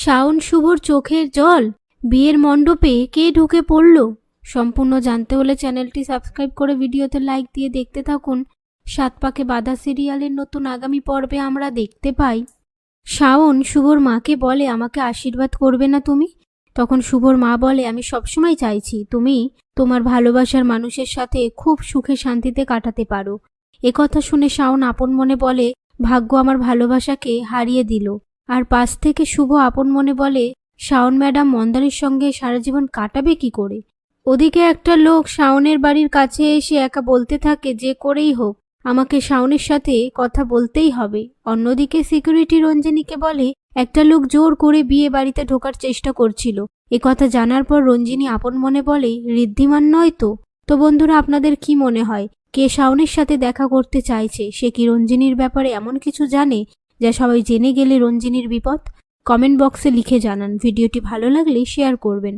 শাওন শুভর চোখের জল, বিয়ের মণ্ডপে কে ঢুকে পড়ল? সম্পূর্ণ জানতে হলে চ্যানেলটি সাবস্ক্রাইব করে ভিডিওতে লাইক দিয়ে দেখতে থাকুন। সাত পাকে বাঁধা সিরিয়ালের নতুন আগামী পর্বে আমরা দেখতে পাই শাওন শুভর মাকে বলে, আমাকে আশীর্বাদ করবে না তুমি? তখন শুভর মা বলে, আমি সবসময় চাইছি তুমি তোমার ভালোবাসার মানুষের সাথে খুব সুখে শান্তিতে কাটাতে পারো। একথা শুনে শাওন আপন মনে বলে, ভাগ্য আমার ভালোবাসাকে হারিয়ে দিল। আর পাশ থেকে শুভ আপন মনে বলে, শাওন ম্যাডাম মন্দারের সঙ্গে সারা জীবন কাটাবে কি করে? ওদিকে একটা লোক শাওনের বাড়ির কাছে এসে একা বলতে থাকে, যে করেই হোক আমাকে শাওনের সাথে কথা বলতেই হবে। অন্যদিকে সিকিউরিটি রঞ্জিনীকে বলে, একটা লোক জোর করে বিয়ে বাড়িতে ঢোকার চেষ্টা করছিল। একথা জানার পর রঞ্জিনী আপন মনে বলে, ঋদ্ধিমান নয় তো? তো বন্ধুরা, আপনাদের কি মনে হয়, কে শাওনের সাথে দেখা করতে চাইছে? সে কি রঞ্জিনীর ব্যাপারে এমন কিছু জানে যা সবাই জেনে গেলে রঞ্জিনীর বিপদ? কমেন্ট বক্সে লিখে জানান। ভিডিওটি ভালো লাগলে শেয়ার করবেন।